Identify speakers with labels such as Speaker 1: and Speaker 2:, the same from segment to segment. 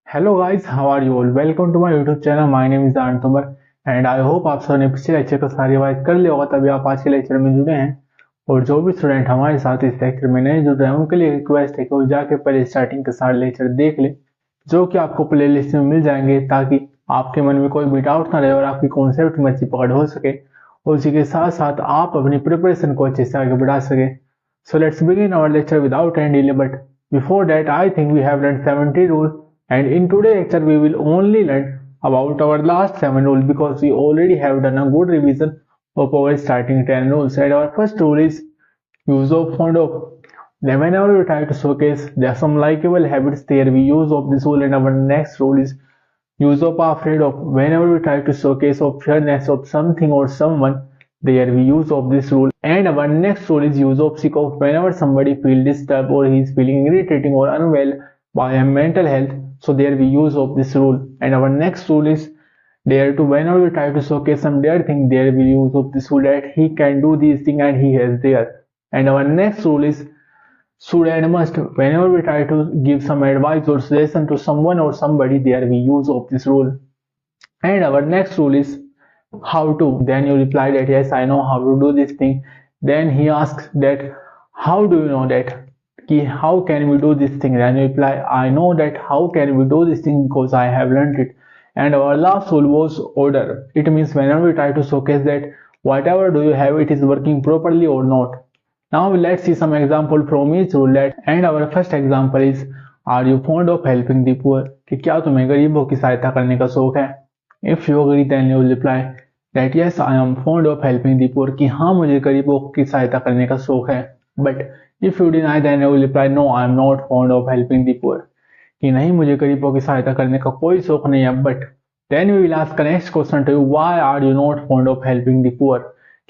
Speaker 1: Hello guys, how are you all? Welcome to my YouTube channel. My name is Aan Tomar and I hope आप सबने पिछले lecture को सारी revise कर लिया होगा, तभी आप आज के लेक्चर में जुड़े हैं। और जो भी स्टूडेंट हमारे साथ इस लेक्चर में नहीं जुड़ रहे हैं उनके लिए रिक्वेस्ट है कि वो जाके पहले स्टार्टिंग के सारे लेक्चर देख ले, जो कि आपको प्ले लिस्ट में मिल जाएंगे, ताकि आपके मन में कोई भी डाउट ना रहे और आपकी कॉन्सेप्ट में अच्छी पकड़ हो सके और उसी के साथ साथ आप अपनी प्रिपरेशन को अच्छे से आगे बढ़ा सके। So let's begin our lecture without any delay. But before that, I think we have learned 70 rules, and in today's lecture we will only learn about our last 7 rules because we already have done a good revision of our starting 10 rules. And our first rule is use of fond of. Then whenever we try to showcase there are some likable habits there, we use of this rule. And our next rule is use of afraid of. Whenever we try to showcase of fairness of something or someone, there we use of this rule. And our next rule is use of sick of. Whenever somebody feels disturbed or he is feeling irritating or unwell by a mental health, so there we use of this rule. And our next rule is dare to. Whenever we try to showcase some dare thing, there we use of this rule that he can do these things and he has there. And our next rule is should and must. Whenever we try to give some advice or suggestion to someone or somebody, there we use of this rule. And our next rule is how to. Then you reply that yes, I know how to do this thing. Then he asks that how do you know that? How can we do this thing? Then you reply, I know that how can we do this thing because I have learned it. And our last rule was order. It means whenever we try to showcase that whatever do you have, it is working properly or not. Now let's see some example from each rule. And our first example is, are you fond of helping the poor? कि क्या तुम्हें गरीबों की सहायता करने का शौक है? If you agree, then you will reply that yes, I am fond of helping the poor. कि हाँ, मुझे गरीबों की सहायता करने का शौक है. But if you deny, then you will reply no, I am not fond of helping the poor. कि नहीं, मुझे गरीबों की सहायता करने का कोई शौक नहीं है. But then we will ask the next question to you, why are you not fond of helping the poor?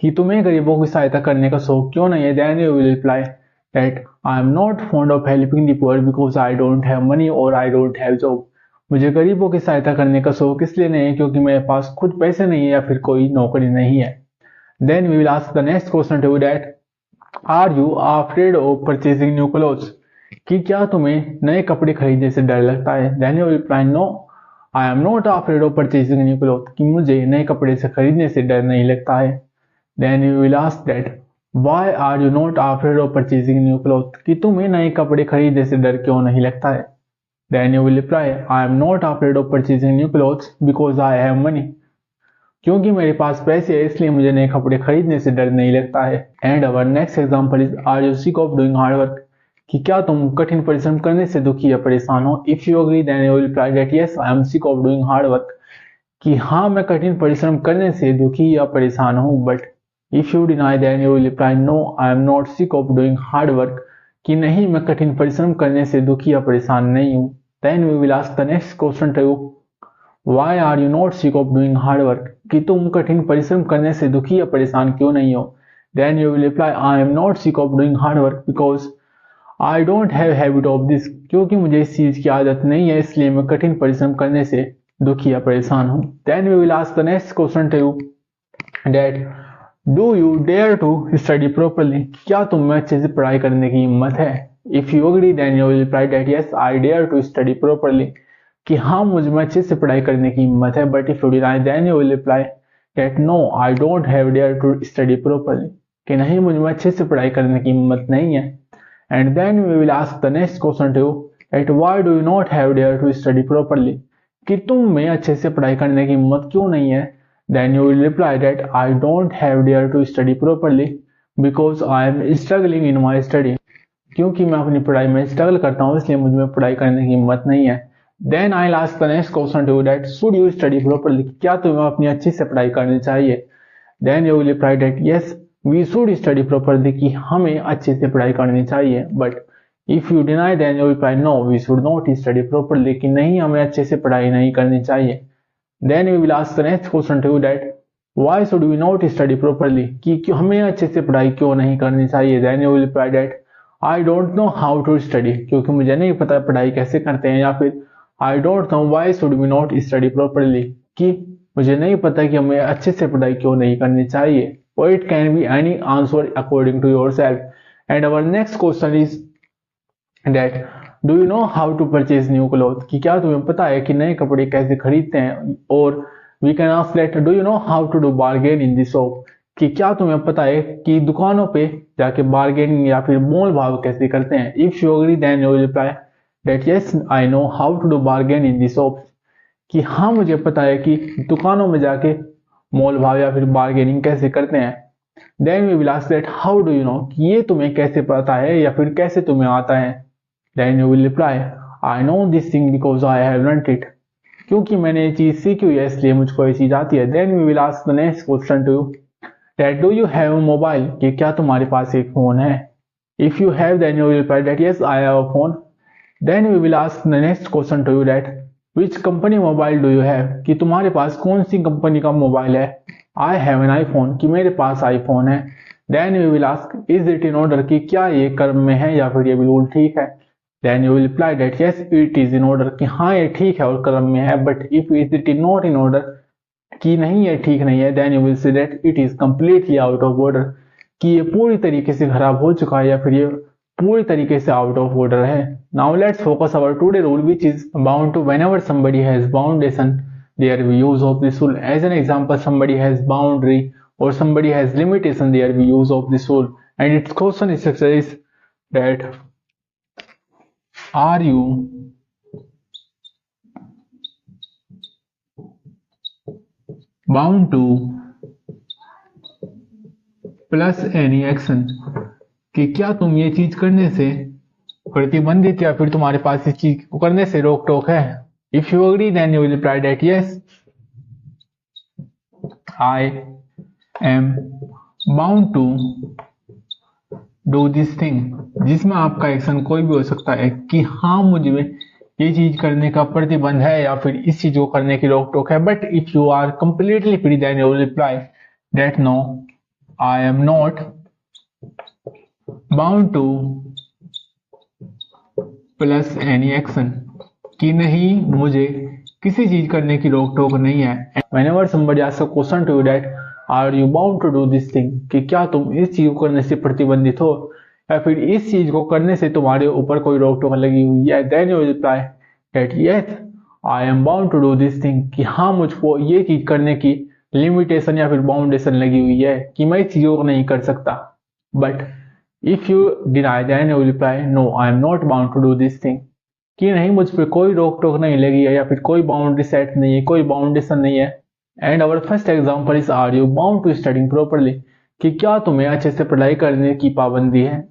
Speaker 1: कि तुम्हें गरीबों की सहायता करने का शौक क्यों नहीं है? Then you will reply that I am not fond of helping the poor because I don't have money or I don't have job. मुझे गरीबों की सहायता करने का शौक इसलिए नहीं है क्योंकि मेरे पास खुद पैसे नहीं है या फिर कोई नौकरी नहीं है. Then we will ask the next question to you that are you afraid of purchasing new clothes? कि क्या तुम्हें नए कपड़े खरीदने से डर लगता है? Then you will reply no, I am not afraid of purchasing new clothes. कि मुझे नए कपड़े से खरीदने से डर नहीं लगता है. Then you will ask that why are you not afraid of purchasing new clothes? कि तुम्हें नए कपड़े खरीदने से डर क्यों नहीं लगता है? Then you will reply I am not afraid of purchasing new clothes because I have money. क्योंकि मेरे पास पैसे है इसलिए मुझे नए कपड़े खरीदने से डर नहीं लगता है. And our next example is are you sick of doing hard work? कि क्या तुम कठिन परिश्रम करने से दुखी या परेशान हो? If you agree, then you will reply that yes, I am sick of doing hard work. कि हाँ, मैं कठिन परिश्रम करने से दुखी या परेशान हूँ. But if you deny, then you will reply no, I am not sick of doing hard work. कि नहीं, मैं कठिन परिश्रम करने से दुखी या परेशान नहीं हूँ. Then we will ask the next question to you, why are you not sick of doing hard work? कि तुम कठिन परिश्रम करने से दुखी या परेशान क्यों नहीं हो? Then you will reply I am not sick of doing hard work because I don't have habit of this. क्योंकि मुझे इस चीज की आदत नहीं है इसलिए मैं कठिन परिश्रम करने से दुखी या परेशान हूँ. Then we will ask the next question to you that do you dare to study properly? क्या तुम में अच्छे से पढ़ाई करने की हिम्मत है? If you agree, then you will reply that yes, I dare to study properly. कि हाँ, मुझ में अच्छे से पढ़ाई करने की हिम्मत है. But if you deny, then you will reply that no, I don't have dare to study properly. कि नहीं, मुझ में अच्छे से पढ़ाई करने की हिम्मत नहीं है. And then we will ask the next question to you that why do you not have dare to study properly? कि तुम में अच्छे से पढ़ाई करने की हिम्मत क्यों नहीं है? Then you will reply that I don't have dare to study properly because I am struggling in my study. क्योंकि मैं अपनी पढ़ाई में स्ट्रगल करता हूँ इसलिए मुझ में पढ़ाई करने की हिम्मत नहीं है. Then I'll ask the next question to you that should you study properly? क्या तुम्हें अपनी अच्छी से पढ़ाई करनी चाहिए? Then you will reply that yes, we should study properly. कि हमें अच्छे से पढ़ाई करनी चाहिए. But if you deny, then you will reply no, we should not study properly. कि नहीं, हमें अच्छे से पढ़ाई नहीं करनी चाहिए. Then we will ask the next question to you that why should we not study properly? कि क्यों हमें अच्छे से पढ़ाई क्यों नहीं करनी चाहिए? Then you will reply that I don't know how to study. क्योंकि मुझे नहीं पता पढ़ाई कैसे करते हैं. या फिर I don't know why should we not study properly. कि मुझे नहीं पता कि हमें अच्छे से पढ़ाई क्यों नहीं करनी चाहिए. Or it can be any answer according to yourself. And our next question is that do you know how to purchase new cloth, कि क्या तुम्हें पता है कि नए कपड़े कैसे खरीदते हैं। और we can ask that do you know how to do bargain in the shop, कि क्या तुम्हें पता है कि दुकानों पे जाके बार्गेनिंग या फिर मोल भाव कैसे करते हैं। If you agree then you reply that yes I know how to do bargain in the shop, कि हाँ मुझे पता है कि दुकानों में जाके मोल भाव या फिर बार्गेनिंग कैसे करते हैं। Then we will ask that how do you know, कि ये तुम्हें कैसे पता है या फिर कैसे तुम्हें आता है। Then you will reply I know this thing because I have learned it, क्योंकि मैंने ये चीज सीखी हुई है इसलिए मुझको ये चीज आती है। Then we will ask the next question to you that do you have a mobile, कि क्या तुम्हारे पास एक फोन है। If you have then you will reply that yes I have a phone. Then we will ask the next question to you that which company mobile do you have, कि तुम्हारे पास कौन सी company का mobile है। I have an iPhone, कि मेरे पास iPhone है। Then we will ask is it in order, कि क्या ये क्रम में है या फिर ये बिल्कुल ठीक है। Then you will reply that yes it is in order, कि हाँ ये ठीक है और क्रम में है। But if is it is not in order, कि नहीं ये ठीक नहीं है, then you will say that it is completely out of order, कि ये पूरी तरीके से खराब हो चुका है या फिर ये पूरी तरीके से आउट ऑफ ऑर्डर है। Now let's focus our today rule which is bound to whenever somebody has foundation their use of this rule. As an example, somebody has boundary or somebody has limitation their use of this rule, and its question is says that are you bound to plus any action, कि क्या तुम ये चीज करने से प्रतिबंधित या फिर तुम्हारे पास इस चीज को करने से रोक टोक है। If you agree then you will reply that yes I am bound to do this thing, जिसमें आपका एक्शन कोई भी हो सकता है कि हाँ मुझे ये चीज करने का प्रतिबंध है या फिर इस चीज को करने की रोक टोक है। But if you are completely free then you will reply that no I am not bound to plus any action, कि नहीं मुझे किसी चीज करने की रोक टोक नहीं है। Whenever somebody asks a question to you that are you bound to do this thing, कि क्या तुम इस चीज को करने से प्रतिबंधित हो या फिर इस चीज को करने से तुम्हारे ऊपर कोई रोक टोक लगी हुई है। Then you reply that yes I am bound to do this thing, कि हाँ मुझको ये चीज करने की लिमिटेशन या फिर बाउंडेशन लगी हुई है कि मैं इस चीजों को नहीं कर सकता। But if you deny then you reply no I am not bound to do this thing, कि नहीं मुझ पर कोई रोक टोक नहीं लगी है या फिर कोई बाउंड्री सेट नहीं है, कोई बाउंडेशन नहीं है। And our first example is are you bound to studying properly, कि क्या तुम्हें अच्छे से पढ़ाई करने की पाबंदी है।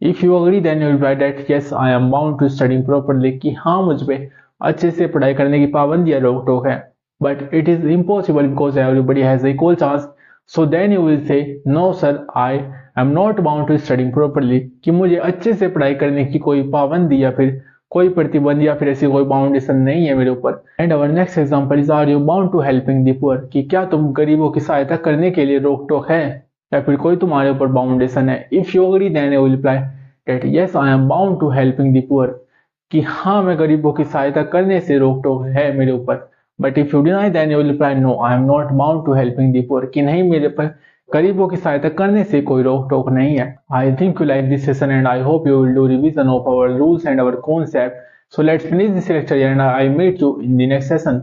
Speaker 1: If you agree then you reply that yes I am bound to studying properly, कि हाँ मुझ पे अच्छे से पढ़ाई करने की पाबंदी या रोक टोक है। But it is impossible because everybody has equal chance, so then you will say no sir I am not bound to studying properly, कि मुझे अच्छे से पढ़ाई करने की कोई पाबंदी या फिर कोई प्रतिबंध या फिर ऐसी कोई बाउंडेशन नहीं है मेरे ऊपर। And our next example is are you bound to helping the poor, कि क्या तुम गरीबों की सहायता करने के लिए रोक टोक है या फिर कोई तुम्हारे ऊपर बाउंडेशन है। If you agree then you will reply that yes I am bound to helping the poor, कि हाँ मैं गरीबों की सहायता करने से रोक टोक है मेरे ऊपर। But if you deny then you will reply no I am not bound to helping the poor, कि नहीं मेरे पर गरीबों की सहायता करने से कोई रोक टोक नहीं है। I think you like this session and I hope you will do revision of our rules and our concept. So let's finish this lecture and I meet you in the next session.